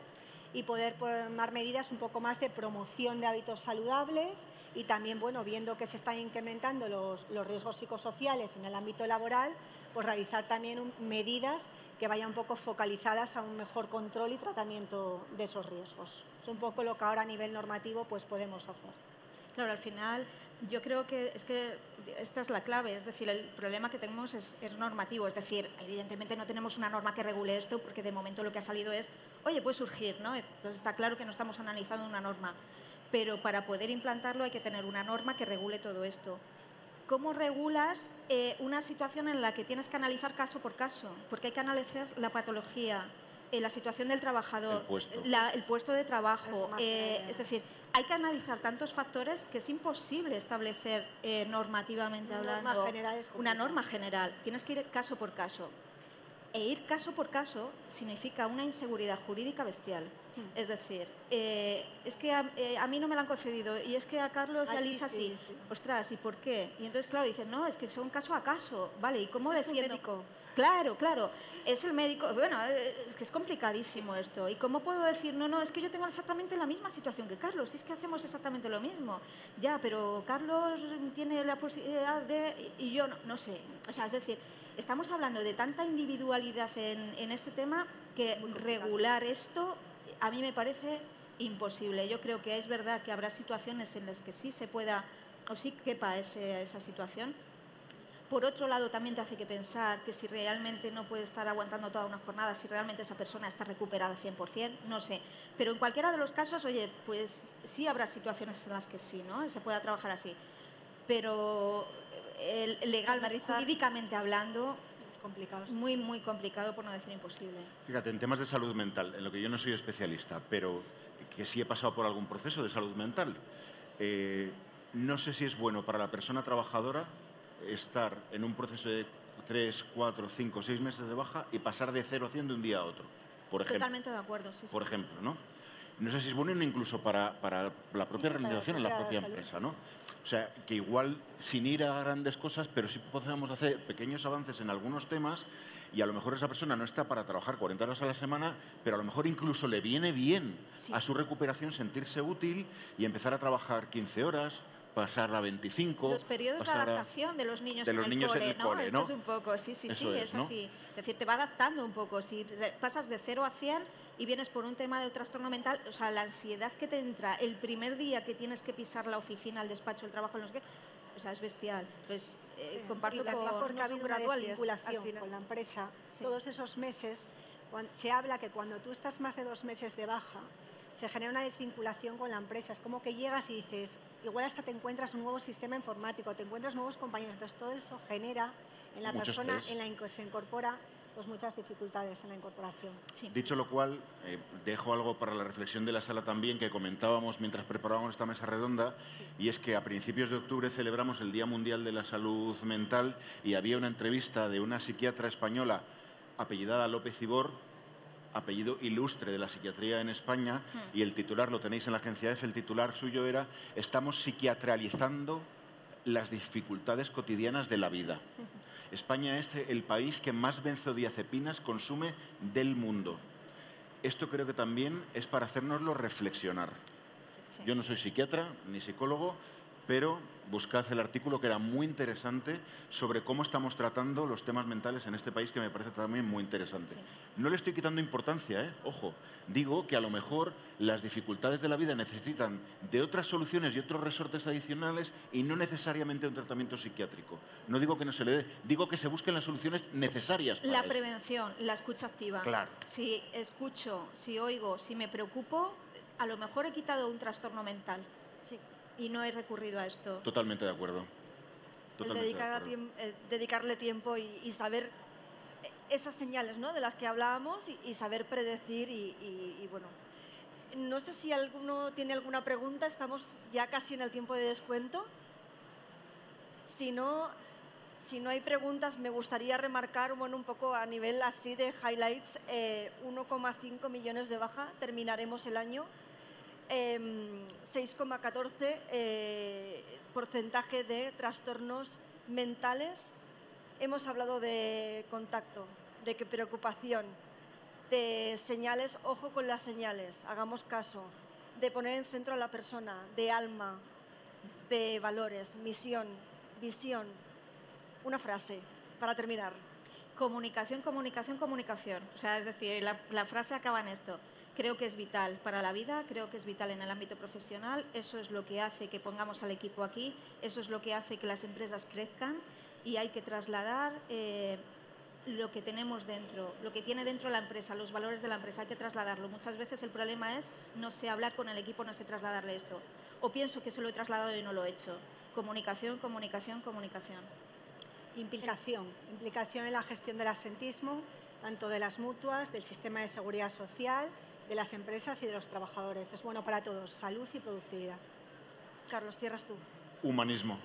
y poder tomar medidas un poco más de promoción de hábitos saludables y también, bueno, viendo que se están incrementando los riesgos psicosociales en el ámbito laboral, pues realizar también medidas que vayan un poco focalizadas a un mejor control y tratamiento de esos riesgos. Es un poco lo que ahora a nivel normativo pues podemos hacer. Claro, al final yo creo que esta es la clave, es decir, el problema que tenemos es normativo, es decir, evidentemente no tenemos una norma que regule esto porque de momento lo que ha salido es, oye, puede surgir, ¿no? Entonces está claro que no estamos analizando una norma, pero para poder implantarlo hay que tener una norma que regule todo esto. ¿Cómo regulas una situación en la que tienes que analizar caso por caso? Porque hay que analizar la patología, la situación del trabajador, el puesto de trabajo, es decir, hay que analizar tantos factores que es imposible establecer normativamente hablando una norma general. Tienes que ir caso por caso. E ir caso por caso significa una inseguridad jurídica bestial. Es decir, es que a mí no me la han concedido y es que a Carlos y a Lisa sí. Ostras, ¿y por qué? Y entonces, claro, dicen, no, es que son caso a caso. Vale, ¿y cómo defiendo? Claro, claro, es el médico. Bueno, es que es complicadísimo esto. ¿Y cómo puedo decir, no, es que yo tengo exactamente la misma situación que Carlos, es que hacemos exactamente lo mismo? Ya, pero Carlos tiene la posibilidad de... y yo no sé. O sea, es decir, estamos hablando de tanta individualidad en este tema que regular esto a mí me parece imposible. Yo creo que es verdad que habrá situaciones en las que sí se pueda o sí quepa esa situación, Por otro lado, también te hace que pensar que si realmente no puede estar aguantando toda una jornada, si realmente esa persona está recuperada 100%, no sé. Pero en cualquiera de los casos, oye, pues sí habrá situaciones en las que sí, ¿no? Se pueda trabajar así. Pero legalmente, jurídicamente hablando, muy, muy complicado, por no decir imposible. Fíjate, en temas de salud mental, en lo que yo no soy especialista, pero que sí he pasado por algún proceso de salud mental, no sé si es bueno para la persona trabajadora estar en un proceso de 3, 4, 5, 6 meses de baja y pasar de 0 a 100 de un día a otro, por ejemplo. Totalmente de acuerdo, sí. Por ejemplo, ¿no? No sé si es bueno incluso para la propia organización, en la propia empresa, ¿no? O sea, que igual sin ir a grandes cosas, pero sí podemos hacer pequeños avances en algunos temas y a lo mejor esa persona no está para trabajar 40 horas a la semana, pero a lo mejor incluso le viene bien a su recuperación sentirse útil y empezar a trabajar 15 horas, pasar a 25. Los periodos de adaptación de los niños en el cole, ¿no? Esto es un poco, sí, es así. Es decir, te va adaptando un poco. Si pasas de 0 a 100 y vienes por un tema de trastorno mental, o sea, la ansiedad que te entra el primer día que tienes que pisar la oficina, el despacho, el trabajo, o sea, es bestial. Entonces, comparto con... Porque ha habido una desvinculación con la empresa. Sí. Todos esos meses, se habla que cuando tú estás más de 2 meses de baja, se genera una desvinculación con la empresa. Es como que llegas y dices, igual hasta te encuentras un nuevo sistema informático, te encuentras nuevos compañeros. Entonces, todo eso genera en la persona en la que se incorpora pues muchas dificultades en la incorporación. Sí. Dicho lo cual, dejo algo para la reflexión de la sala también, que comentábamos mientras preparábamos esta mesa redonda, y es que a principios de octubre celebramos el Día Mundial de la Salud Mental y había una entrevista de una psiquiatra española apellidada López Ibor, apellido ilustre de la psiquiatría en España, y el titular, lo tenéis en la agencia EFE, el titular suyo era «Estamos psiquiatralizando las dificultades cotidianas de la vida». España es el país que más benzodiazepinas consume del mundo. Esto creo que también es para hacérnoslo reflexionar. Sí. Yo no soy psiquiatra ni psicólogo, pero buscad el artículo, que era muy interesante, sobre cómo estamos tratando los temas mentales en este país, que me parece también muy interesante. Sí. No le estoy quitando importancia, ojo. Digo que a lo mejor las dificultades de la vida necesitan de otras soluciones y otros resortes adicionales y no necesariamente un tratamiento psiquiátrico. No digo que no se le dé, digo que se busquen las soluciones necesarias para la prevención, la escucha activa. Claro. Si escucho, si oigo, si me preocupo, a lo mejor he quitado un trastorno mental. Sí. Y no he recurrido a esto. Totalmente de acuerdo. Dedicarle tiempo y saber esas señales, ¿no?, de las que hablábamos y saber predecir y bueno. No sé si alguno tiene alguna pregunta, estamos ya casi en el tiempo de descuento. Si no hay preguntas, me gustaría remarcar, bueno, un poco a nivel así de highlights, 1,5 millones de baja, terminaremos el año. 6,14% porcentaje de trastornos mentales. Hemos hablado de contacto, de preocupación, de señales, ojo con las señales, hagamos caso, de poner en centro a la persona, de alma, de valores, misión, visión. Una frase para terminar. Comunicación, comunicación, comunicación. O sea, es decir, la frase acaba en esto. Creo que es vital para la vida, creo que es vital en el ámbito profesional. Eso es lo que hace que pongamos al equipo aquí, eso es lo que hace que las empresas crezcan y hay que trasladar lo que tenemos dentro, lo que tiene dentro la empresa, los valores de la empresa, hay que trasladarlo. Muchas veces el problema es no sé hablar con el equipo, no sé trasladarle esto. O pienso que se lo he trasladado y no lo he hecho. Comunicación, comunicación, comunicación. Implicación en la gestión del absentismo, tanto de las mutuas, del sistema de seguridad social, de las empresas y de los trabajadores. Es bueno para todos, salud y productividad. Carlos, cierras tú. Humanismo.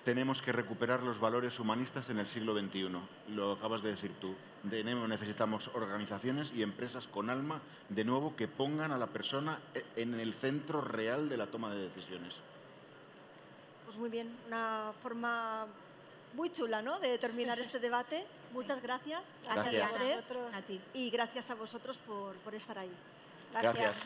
Tenemos que recuperar los valores humanistas en el siglo XXI. Lo acabas de decir tú. Necesitamos organizaciones y empresas con alma, de nuevo, que pongan a la persona en el centro real de la toma de decisiones. Pues muy bien, una forma muy chula, ¿no?, de terminar este debate. Sí. Muchas gracias. Gracias. A ti. Y gracias a vosotros por estar ahí. Gracias.